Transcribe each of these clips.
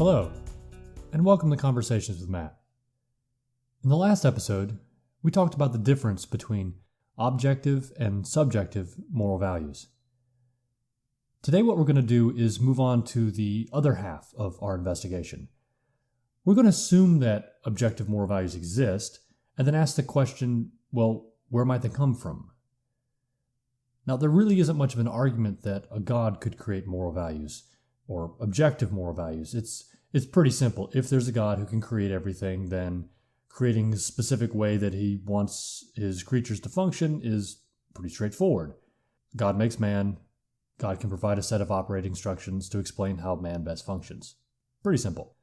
Hello, and welcome to Conversations with Matt. In the last episode, we talked about the difference between objective and subjective moral values. Today, what we're going to do is move on to the other half of our investigation. We're going to assume that objective moral values exist, and then ask the question, well, where might they come from? Now, there really isn't much of an argument that a God could create moral values, or objective moral values. It's pretty simple. If there's a God who can create everything, then creating a specific way that he wants his creatures to function is pretty straightforward. God makes man. God can provide a set of operating instructions to explain how man best functions. Pretty simple.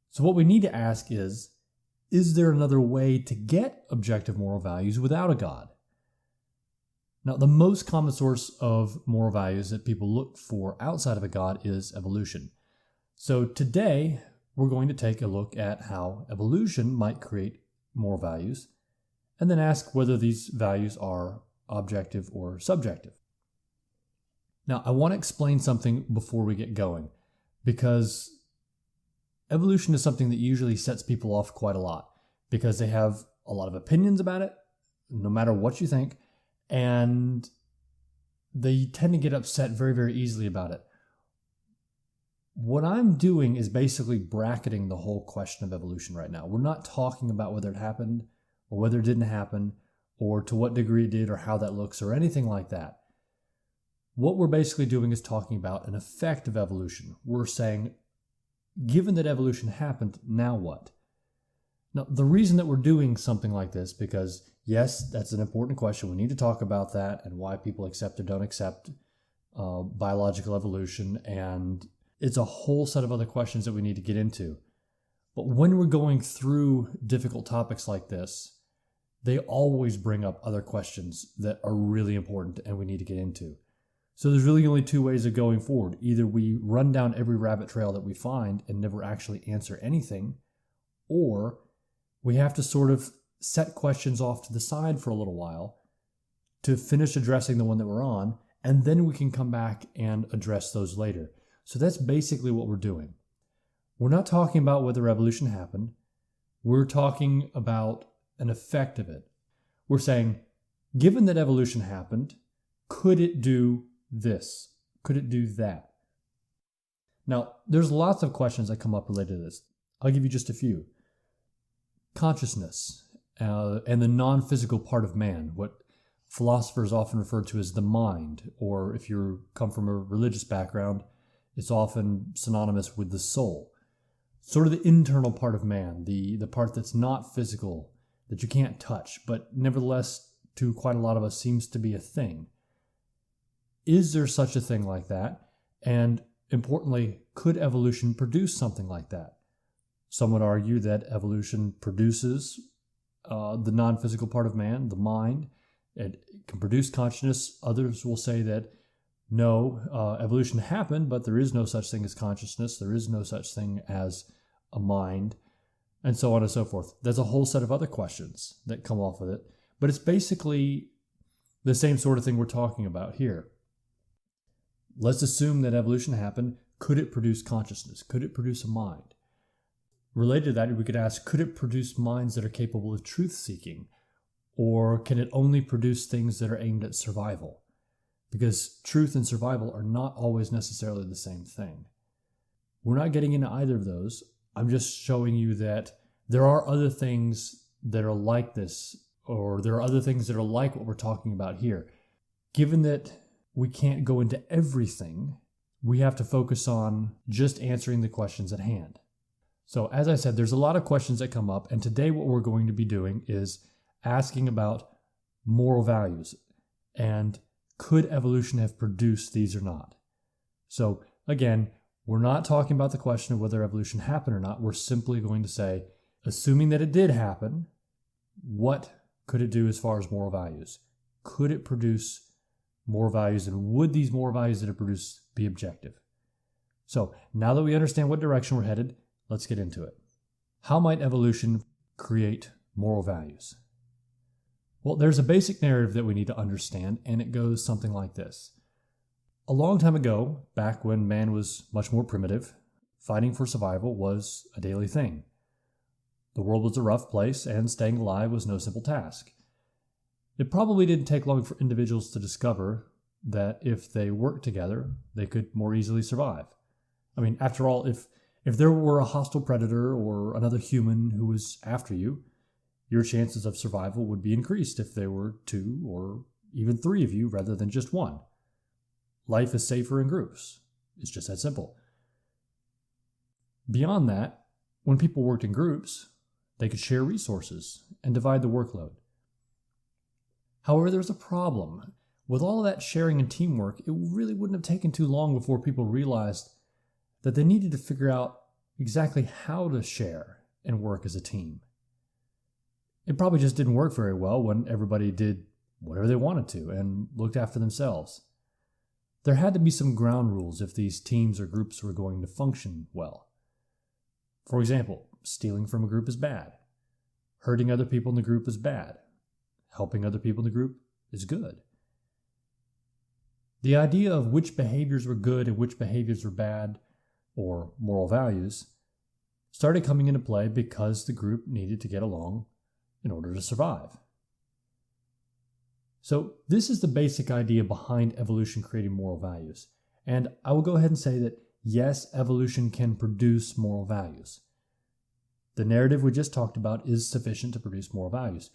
So what we need to ask is there another way to get objective moral values without a God? Now, the most common source of moral values that people look for outside of a God is evolution. So today, we're going to take a look at how evolution might create moral values, and then ask whether these values are objective or subjective. Now, I want to explain something before we get going, because evolution is something that usually sets people off quite a lot, because they have a lot of opinions about it, no matter what you think, and they tend to get upset very, very easily about it. What I'm doing is basically bracketing the whole question of evolution right now. We're not talking about whether it happened or whether it didn't happen or to what degree it did or how that looks or anything like that. What we're basically doing is talking about an effect of evolution. We're saying, given that evolution happened, now what? Now, the reason that we're doing something like this, because yes, that's an important question. We need to talk about that and why people accept or don't accept biological evolution, and it's a whole set of other questions that we need to get into. But when we're going through difficult topics like this, they always bring up other questions that are really important and we need to get into. So there's really only two ways of going forward. Either we run down every rabbit trail that we find and never actually answer anything, or we have to sort of set questions off to the side for a little while to finish addressing the one that we're on, and then we can come back and address those later. So that's basically what we're doing. We're not talking about whether evolution happened. We're talking about an effect of it. We're saying, given that evolution happened, could it do this? Could it do that? Now, there's lots of questions that come up related to this. I'll give you just a few. Consciousness and the non-physical part of man, what philosophers often refer to as the mind, or if you come from a religious background, it's often synonymous with the soul. Sort of the internal part of man, the part that's not physical, that you can't touch, but nevertheless, to quite a lot of us, seems to be a thing. Is there such a thing like that? And importantly, could evolution produce something like that? Some would argue that evolution produces the non-physical part of man, the mind. It can produce consciousness. Others will say that no, evolution happened, but there is no such thing as consciousness. There is no such thing as a mind, and so on and so forth. There's a whole set of other questions that come off of it, but it's basically the same sort of thing we're talking about here. Let's assume that evolution happened. Could it produce consciousness? Could it produce a mind? Related to that, we could ask, could it produce minds that are capable of truth-seeking? Or can it only produce things that are aimed at survival? Because truth and survival are not always necessarily the same thing. We're not getting into either of those. I'm just showing you that there are other things that are like this, or there are other things that are like what we're talking about here. Given that we can't go into everything, we have to focus on just answering the questions at hand. So as I said, there's a lot of questions that come up, and today what we're going to be doing is asking about moral values and could evolution have produced these or not? So again, we're not talking about the question of whether evolution happened or not. We're simply going to say, assuming that it did happen, what could it do as far as moral values? Could it produce moral values, and would these moral values that it produced be objective? So now that we understand what direction we're headed, let's get into it. How might evolution create moral values? Well, there's a basic narrative that we need to understand, and it goes something like this. A long time ago, back when man was much more primitive, fighting for survival was a daily thing. The world was a rough place, and staying alive was no simple task. It probably didn't take long for individuals to discover that if they worked together, they could more easily survive. I mean, after all, if there were a hostile predator or another human who was after you, your chances of survival would be increased if there were 2 or even 3 of you rather than just 1. Life is safer in groups. It's just that simple. Beyond that, when people worked in groups, they could share resources and divide the workload. However, there's a problem. With all of that sharing and teamwork, it really wouldn't have taken too long before people realized that they needed to figure out exactly how to share and work as a team. It probably just didn't work very well when everybody did whatever they wanted to and looked after themselves. There had to be some ground rules if these teams or groups were going to function well. For example, stealing from a group is bad. Hurting other people in the group is bad. Helping other people in the group is good. The idea of which behaviors were good and which behaviors were bad, or moral values, started coming into play because the group needed to get along in order to survive. So this is the basic idea behind evolution creating moral values. And I will go ahead and say that yes, evolution can produce moral values. The narrative we just talked about is sufficient to produce moral values.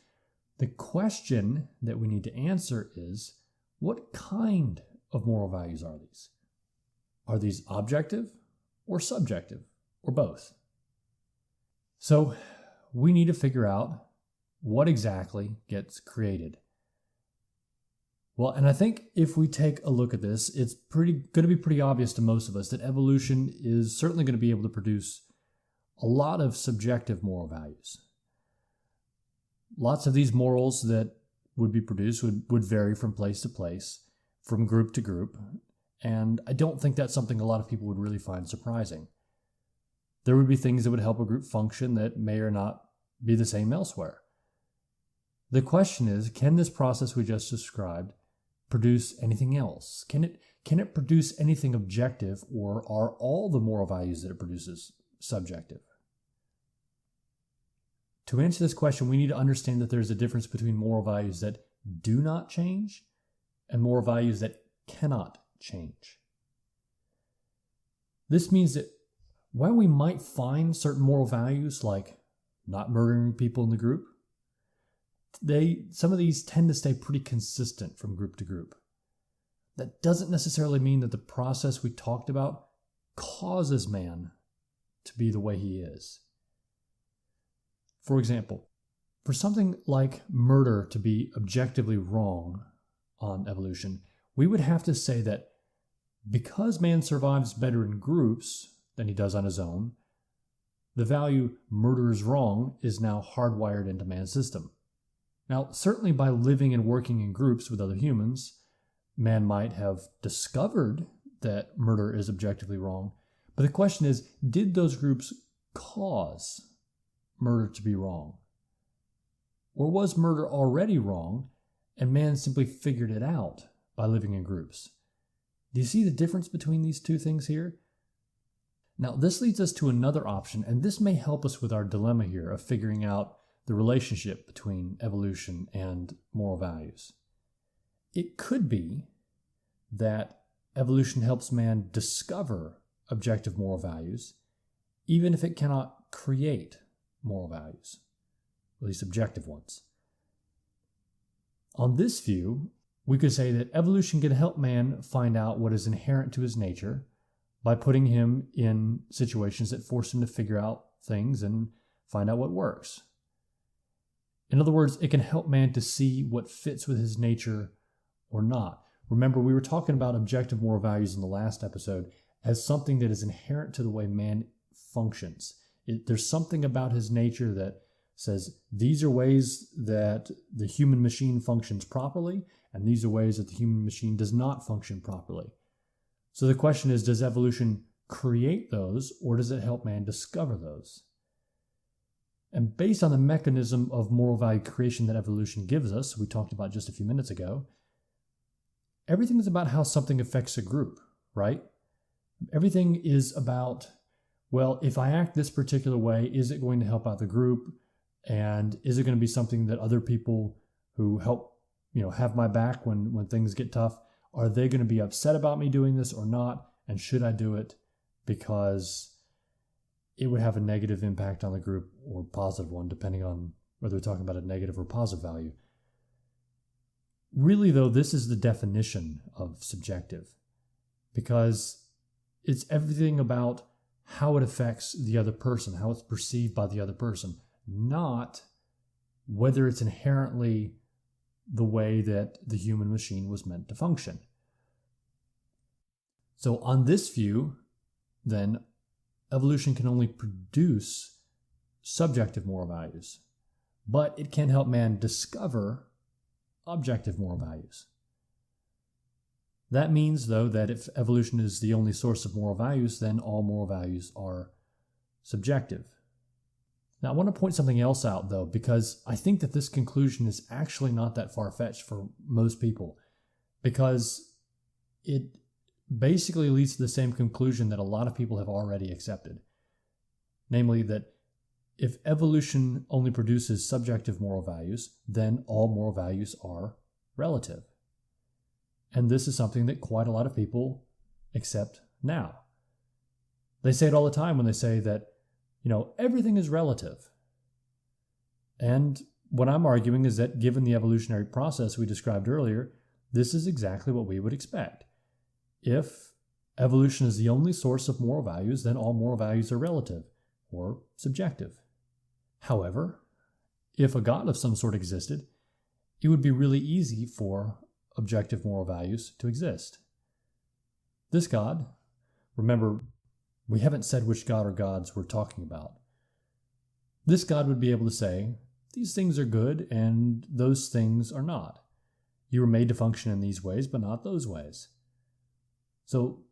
The question that we need to answer is, what kind of moral values are these? Are these objective or subjective, or both? So we need to figure out what exactly gets created. Well, and I think if we take a look at this, it's going to be pretty obvious to most of us that evolution is certainly going to be able to produce a lot of subjective moral values. Lots of these morals that would be produced would vary from place to place, from group to group, and I don't think that's something a lot of people would really find surprising. There would be things that would help a group function that may or not be the same elsewhere. The question is, can this process we just described produce anything else? Can it produce anything objective, or are all the moral values that it produces subjective? To answer this question, we need to understand that there's a difference between moral values that do not change and moral values that cannot change. This means that while we might find certain moral values like not murdering people in the group, some of these tend to stay pretty consistent from group to group. That doesn't necessarily mean that the process we talked about causes man to be the way he is. For example, for something like murder to be objectively wrong on evolution, we would have to say that because man survives better in groups than he does on his own, the value murder is wrong is now hardwired into man's system. Now, certainly by living and working in groups with other humans, man might have discovered that murder is objectively wrong, but the question is, did those groups cause murder to be wrong? Or was murder already wrong and man simply figured it out by living in groups? Do you see the difference between these two things here? Now, this leads us to another option, and this may help us with our dilemma here of figuring out the relationship between evolution and moral values. It could be that evolution helps man discover objective moral values, even if it cannot create moral values, at least objective ones. On this view, we could say that evolution can help man find out what is inherent to his nature by putting him in situations that force him to figure out things and find out what works. In other words, it can help man to see what fits with his nature or not. Remember, we were talking about objective moral values in the last episode as something that is inherent to the way man functions. There's something about his nature that says these are ways that the human machine functions properly, and these are ways that the human machine does not function properly. So the question is, does evolution create those, or does it help man discover those? And based on the mechanism of moral value creation that evolution gives us, we talked about just a few minutes ago, everything is about how something affects a group, right? Everything is about well, if I act this particular way, is it going to help out the group? And is it going to be something that other people who help, have my back when things get tough, are they going to be upset about me doing this or not? And should I do it because it would have a negative impact on the group or positive one, depending on whether we're talking about a negative or positive value? Really, though, this is the definition of subjective, because it's everything about how it affects the other person, how it's perceived by the other person, not whether it's inherently the way that the human machine was meant to function. So on this view, then, evolution can only produce subjective moral values, but it can help man discover objective moral values. That means, though, that if evolution is the only source of moral values, then all moral values are subjective. Now, I want to point something else out, though, because I think that this conclusion is actually not that far-fetched for most people, because it basically leads to the same conclusion that a lot of people have already accepted. Namely, that if evolution only produces subjective moral values, then all moral values are relative. And this is something that quite a lot of people accept now. They say it all the time when they say that, everything is relative. And what I'm arguing is that given the evolutionary process we described earlier, this is exactly what we would expect. If evolution is the only source of moral values, then all moral values are relative or subjective. However, if a God of some sort existed, it would be really easy for objective moral values to exist. This God, remember, we haven't said which God or gods we're talking about. This God would be able to say, these things are good and those things are not. You were made to function in these ways, but not those ways. So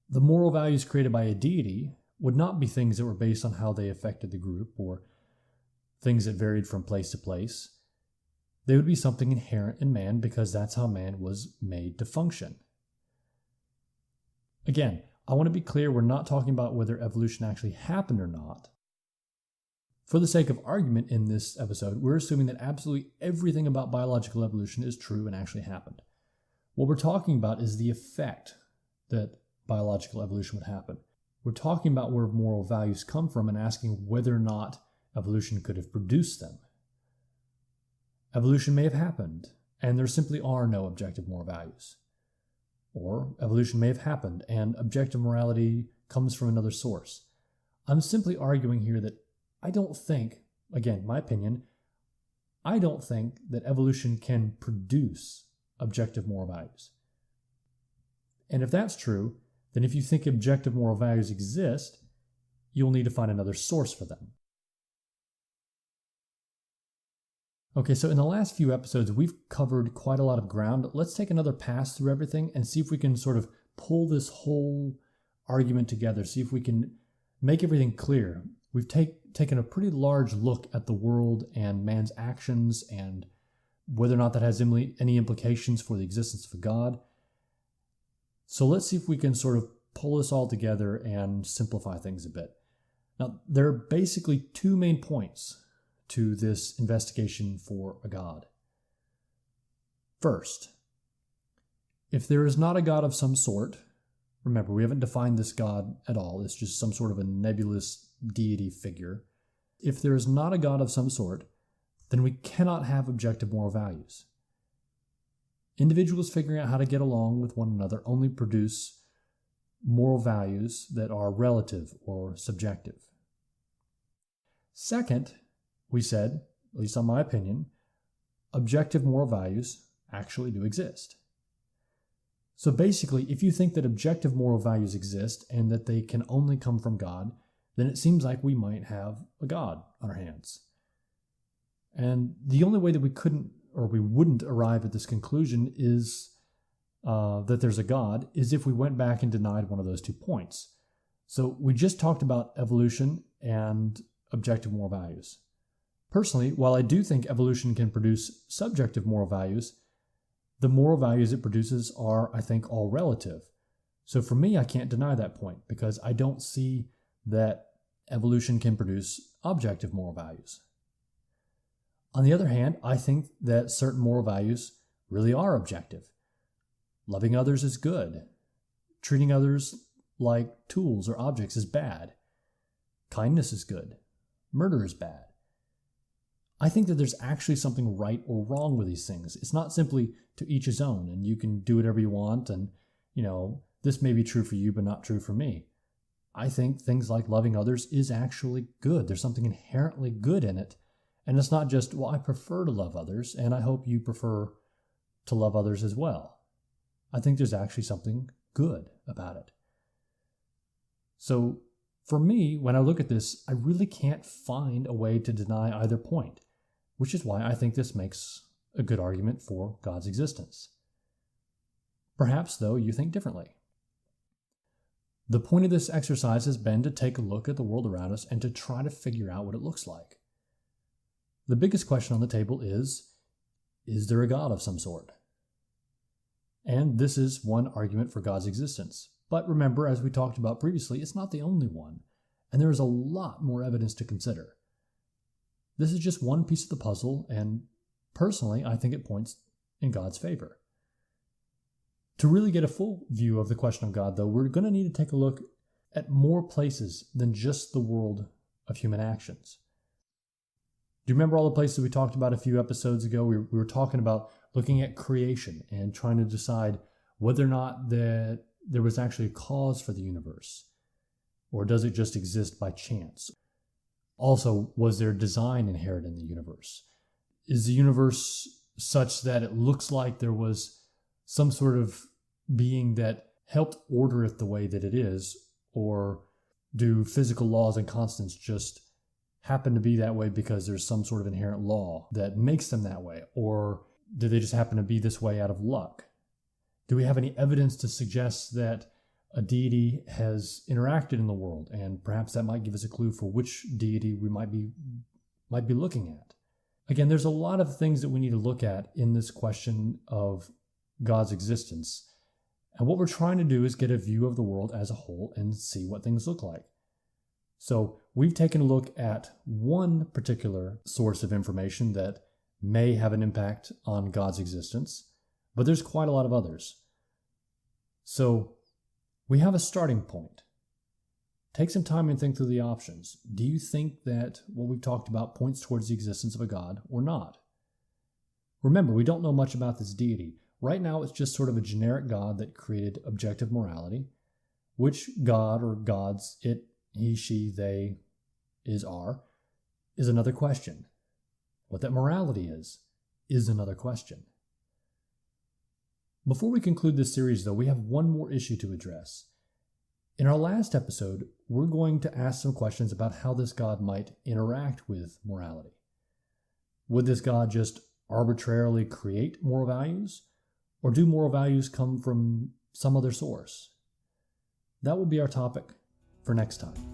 the moral values created by a deity would not be things that were based on how they affected the group or things that varied from place to place. They would be something inherent in man because that's how man was made to function. Again, I want to be clear, we're not talking about whether evolution actually happened or not. For the sake of argument in this episode, we're assuming that absolutely everything about biological evolution is true and actually happened. What we're talking about is the effect that biological evolution would happen. We're talking about where moral values come from and asking whether or not evolution could have produced them. Evolution may have happened, and there simply are no objective moral values. Or evolution may have happened, and objective morality comes from another source. I'm simply arguing here that I don't think, again, my opinion, I don't think that evolution can produce objective moral values. And if that's true, then if you think objective moral values exist, you'll need to find another source for them. Okay, so in the last few episodes, we've covered quite a lot of ground. Let's take another pass through everything and see if we can sort of pull this whole argument together, see if we can make everything clear. We've taken a pretty large look at the world and man's actions and whether or not that has any implications for the existence of a God. So let's see if we can sort of pull this all together and simplify things a bit. Now, there are basically two main points to this investigation for a God. First, if there is not a God of some sort, remember, we haven't defined this God at all, it's just some sort of a nebulous deity figure. If there is not a God of some sort, then we cannot have objective moral values. Individuals figuring out how to get along with one another only produce moral values that are relative or subjective. Second, we said, at least on my opinion, objective moral values actually do exist. So basically, if you think that objective moral values exist and that they can only come from God, then it seems like we might have a God on our hands. And the only way that we couldn't or we wouldn't arrive at this conclusion is that there's a God is if we went back and denied one of those 2 points. So we just talked about evolution and objective moral values. Personally, while I do think evolution can produce subjective moral values, the moral values it produces are, I think, all relative. So for me, I can't deny that point because I don't see that evolution can produce objective moral values. On the other hand, I think that certain moral values really are objective. Loving others is good. Treating others like tools or objects is bad. Kindness is good. Murder is bad. I think that there's actually something right or wrong with these things. It's not simply to each his own, and you can do whatever you want, and, this may be true for you, but not true for me. I think things like loving others is actually good. There's something inherently good in it. And it's not just, well, I prefer to love others, and I hope you prefer to love others as well. I think there's actually something good about it. So for me, when I look at this, I really can't find a way to deny either point, which is why I think this makes a good argument for God's existence. Perhaps, though, you think differently. The point of this exercise has been to take a look at the world around us and to try to figure out what it looks like. The biggest question on the table is there a God of some sort? And this is one argument for God's existence. But remember, as we talked about previously, it's not the only one, and there is a lot more evidence to consider. This is just one piece of the puzzle, and personally, I think it points in God's favor. To really get a full view of the question of God, though, we're going to need to take a look at more places than just the world of human actions. Do you remember all the places we talked about a few episodes ago? We were talking about looking at creation and trying to decide whether or not that there was actually a cause for the universe, or does it just exist by chance? Also, was there design inherent in the universe? Is the universe such that it looks like there was some sort of being that helped order it the way that it is, or do physical laws and constants just happen to be that way because there's some sort of inherent law that makes them that way, or do they just happen to be this way out of luck? Do we have any evidence to suggest that a deity has interacted in the world, and perhaps that might give us a clue for which deity we might be looking at? Again, there's a lot of things that we need to look at in this question of God's existence. And what we're trying to do is get a view of the world as a whole and see what things look like. So we've taken a look at one particular source of information that may have an impact on God's existence, but there's quite a lot of others. So we have a starting point. Take some time and think through the options. Do you think that what we've talked about points towards the existence of a God or not? Remember, we don't know much about this deity. Right now, it's just sort of a generic God that created objective morality. Which God or gods, it, he, she, they, are another question. What that morality is another question. Before we conclude this series, though, we have one more issue to address. In our last episode, we're going to ask some questions about how this God might interact with morality. Would this God just arbitrarily create moral values? Or do moral values come from some other source? That will be our topic for next time.